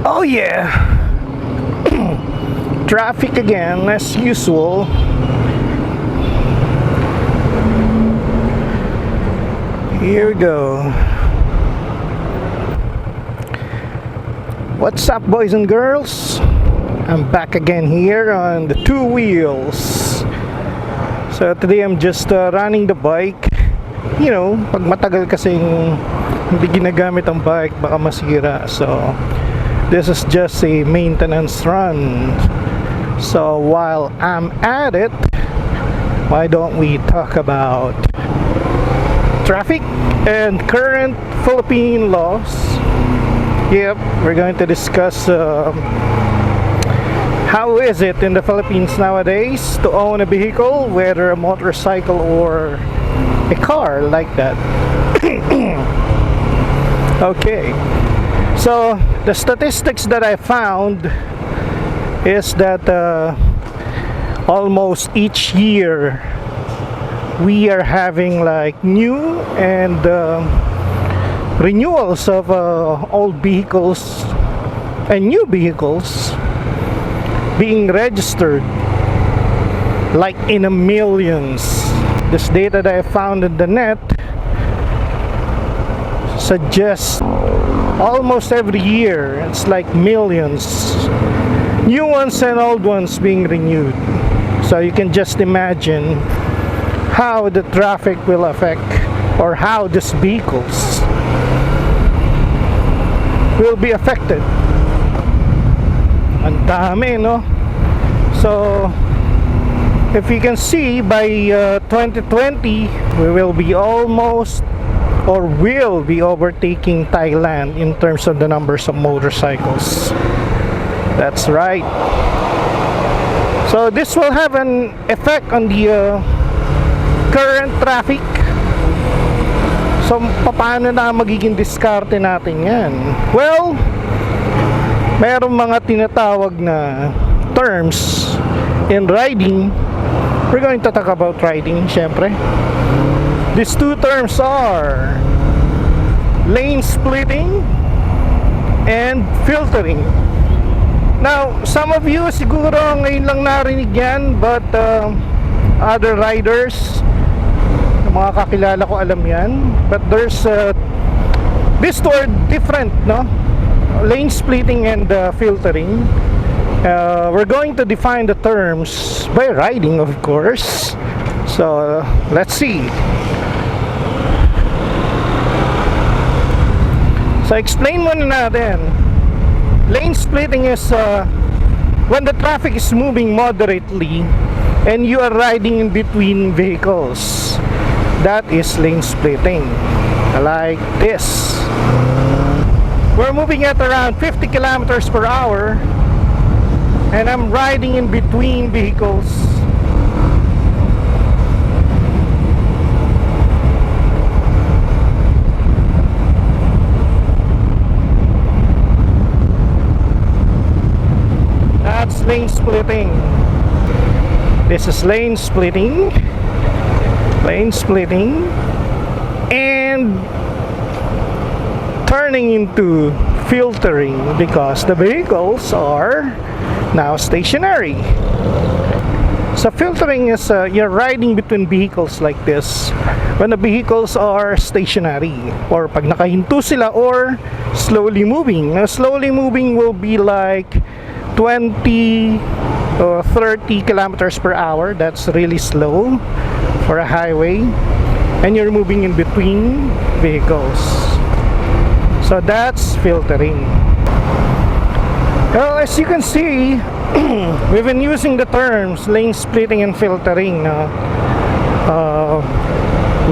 Oh yeah, traffic again as usual. Here we go. What's up, boys and girls? I'm back again here on the two wheels. So today I'm just running the bike. You know, pag matagal kasing hindi ginagamit ang bike, baka masira. So this is just a maintenance run. So while I'm at it, why don't we talk about traffic and current Philippine laws? Yep, we're going to discuss how is it in the Philippines nowadays to own a vehicle, whether a motorcycle or a car like that. Okay, so the statistics that I found is that almost each year we are having like new and renewals of old vehicles and new vehicles being registered like in a millions. This data that I found in the net suggests almost every year it's like millions, new ones and old ones being renewed. So you can just imagine how the traffic will affect, or how these vehicles will be affected. Ang dami, no? So if you can see, by 2020 we will be almost, or will be overtaking Thailand in terms of the numbers of motorcycles. That's right. So this will have an effect on the current traffic. So paano na magiging diskarte natin yan? Well, mayroong mga tinatawag na terms in riding. We're going to talk about riding, syempre. These two terms are lane splitting and filtering. Now, some of you siguro ngayon lang narinig yan, but other riders, mga kakilala ko, alam yan. But there's these two are different, no? Lane splitting and filtering. We're going to define the terms by riding, of course. So let's see. So explain muna natin. Lane splitting is when the traffic is moving moderately and you are riding in between vehicles. That is lane splitting. Like this. We're moving at around 50 kilometers per hour and I'm riding in between vehicles. That's lane splitting. This is lane splitting. Lane splitting and turning into filtering because the vehicles are now stationary. So filtering is you're riding between vehicles like this when the vehicles are stationary, or pag nakahinto sila, or slowly moving. Now slowly moving will be like 20 or 30 kilometers per hour. That's really slow for a highway, and you're moving in between vehicles. So that's filtering. Well, as you can see, we've been using the terms lane splitting and filtering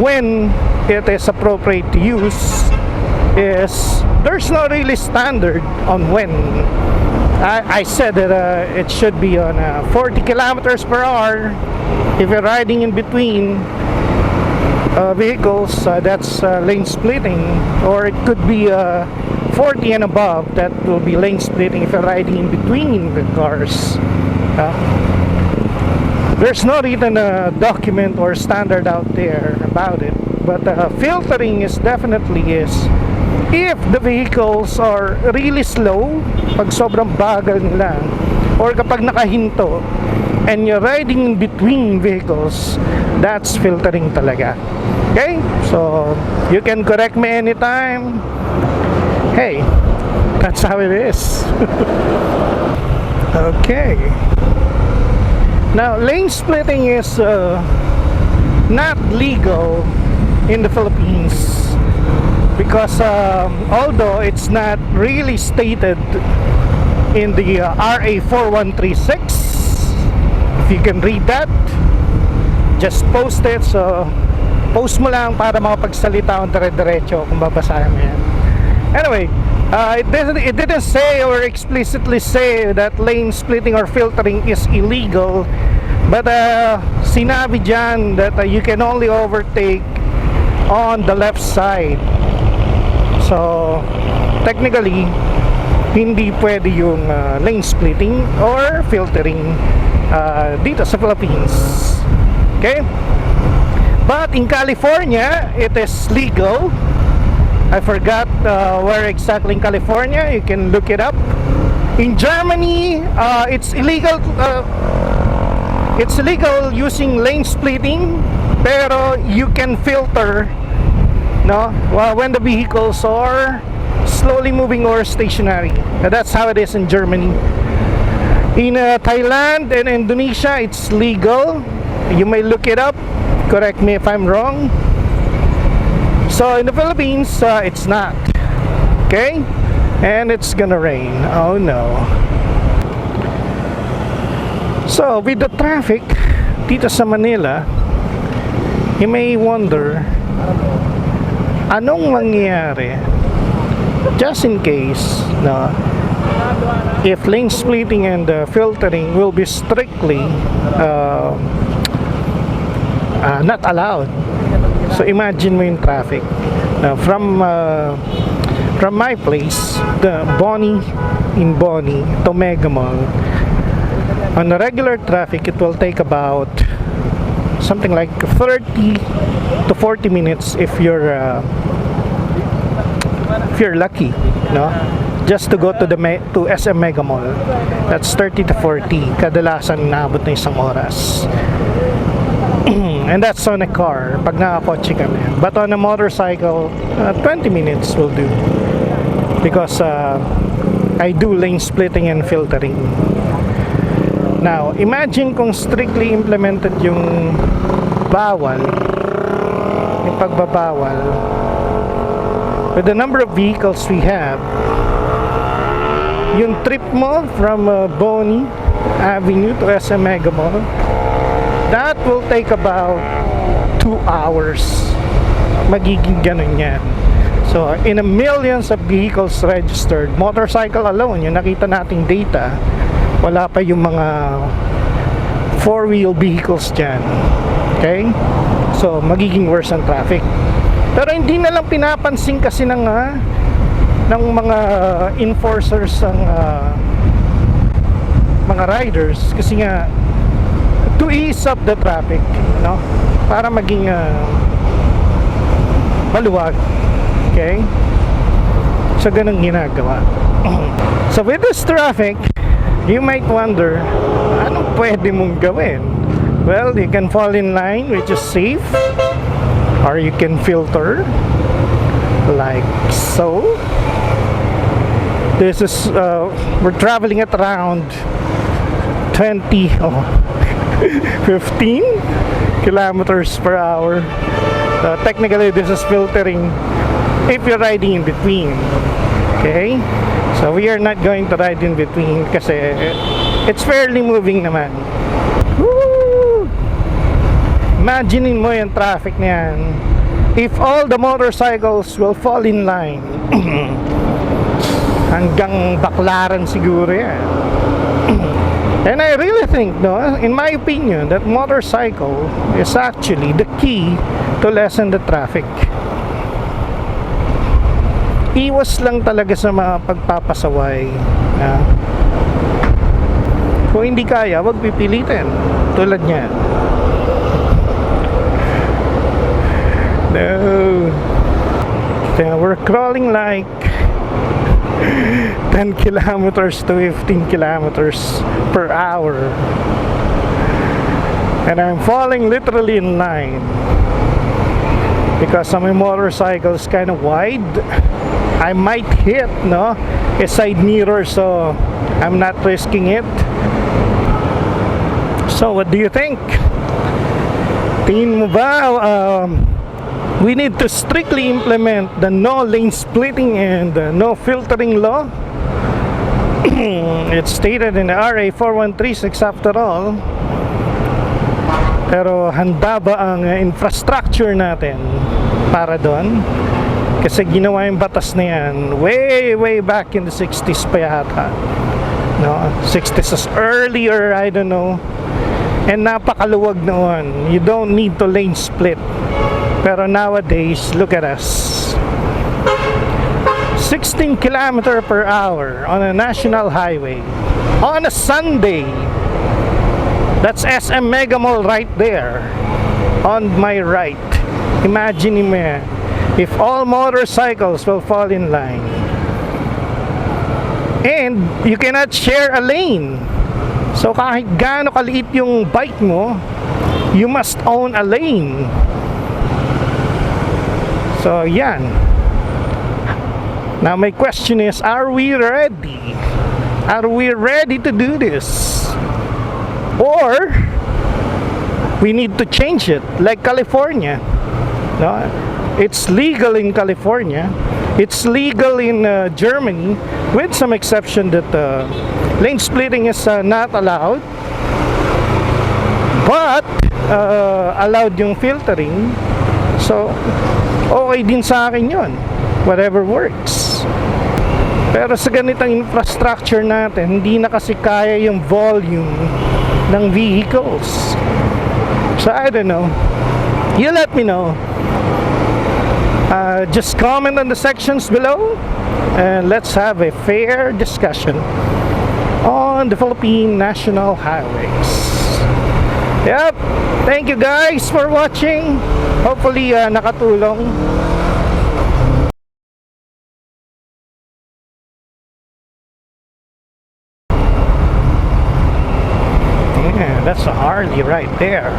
when it is appropriate to use. Is there's no really standard on when. I said that it should be on 40 kilometers per hour. If you're riding in between vehicles, that's lane splitting, or it could be 40 and above. That will be lane splitting if you're riding in between the cars. There's not even a document or standard out there about it, but filtering is definitely is if the vehicles are really slow, pag sobrang bagal nila, or kapag nakahinto and you're riding in between vehicles, that's filtering talaga. Okay, so you can correct me anytime. Hey, that's how it is. Okay, now lane splitting is not legal in the Philippines, because although it's not really stated in the RA 4136, if you can read that, just post it. So post mo lang para makapagsalita ng dire-diretso kung babasahin mo yan. Anyway, it didn't say or explicitly say that lane splitting or filtering is illegal, but sinabi dyan that you can only overtake on the left side. So technically hindi pwede yung lane splitting or filtering dito sa Philippines. Okay, but in California it is legal. I forgot where exactly in California. You can look it up. In Germany it's illegal. It's illegal using lane splitting, pero you can filter, no, when the vehicles are slowly moving or stationary. That's how it is in Germany. In Thailand and Indonesia, it's legal. You may look it up, correct me if I'm wrong. So in the Philippines, it's not. Okay, and it's gonna rain. Oh no. So with the traffic dito sa Manila, you may wonder anong mangyayari just in case, no, if lane splitting and filtering will be strictly not allowed. So imagine mo yung traffic from my place, the Bonnie to Mega Mall. On the regular traffic, it will take about something like 30 to 40 minutes if you're lucky, no? Just to go to to SM Mega Mall. That's 30 to 40. Kadalasan inaabot na isang oras. And that's on a car pag nakakotse kami. But on a motorcycle, 20 minutes will do, because I do lane splitting and filtering. Now, imagine kung strictly implemented yung bawal, yung pagbabawal, with the number of vehicles we have, yung trip mo from Bonnie Avenue to SM Mega Mall, that will take about 2 hours. Magiging ganun yan. So, in a millions of vehicles registered, motorcycle alone, yung nakita nating data, wala pa yung mga 4-wheel vehicles dyan. Okay? So, magiging worse ang traffic. Pero hindi na lang pinapansin kasi ng mga enforcers ang mga riders, kasi nga to ease up the traffic, no? Para maging maluwag. Okay? So ganun ginagawa. So with this traffic, you might wonder, anong pwede mong gawin? Well, you can fall in line, which is safe, or you can filter like so. This is we're traveling at around 15 kilometers per hour. Technically this is filtering if you're riding in between. Okay, so we are not going to ride in between kasi it's fairly moving naman. Woo! Imaginein mo yung traffic niyan. If all the motorcycles will fall in line, hanggang Baklaran siguro yan. And I really think, no, in my opinion, that motorcycle is actually the key to lessen the traffic. Iwas lang talaga sa mga pagpapasaway. Kung hindi kaya, wag pipilitin. Tulad niyan. No. Then we're crawling like 10 kilometers to 15 kilometers per hour. And I'm falling literally in line because my motorcycle is kind of wide. I might hit a side mirror, so I'm not risking it. So what do you think? Tingin mo ba we need to strictly implement the no lane splitting and no filtering law? It's stated in the RA 4136 after all. Pero handa ba ang infrastructure natin para doon? Kasi ginawa yung batas na yan way back in the 60s pa yata. 60s as earlier, I don't know. And napakaluwag noon. You don't need to lane split. Pero nowadays, look at us. 16 km per hour on a national highway on a Sunday. That's SM Mega Mall right there on my right. Imagine mo if all motorcycles will fall in line. And you cannot share a lane. So kahit gaano kaliit yung bike mo, you must own a lane. So yan. Now my question is, are we ready? Are we ready to do this? Or we need to change it like California. It's legal in California. It's legal in Germany, with some exception that lane splitting is not allowed, but allowed yung filtering. So okay din sa akin yun, whatever works. Pero sa ganitong infrastructure natin, hindi na kasi kaya yung volume ng vehicles. So I don't know, you let me know. Just comment on the sections below and let's have a fair discussion on the Philippine national highways. Yep, thank you guys for watching. Hopefully nakatulong. Yeah, that's a Harley right there.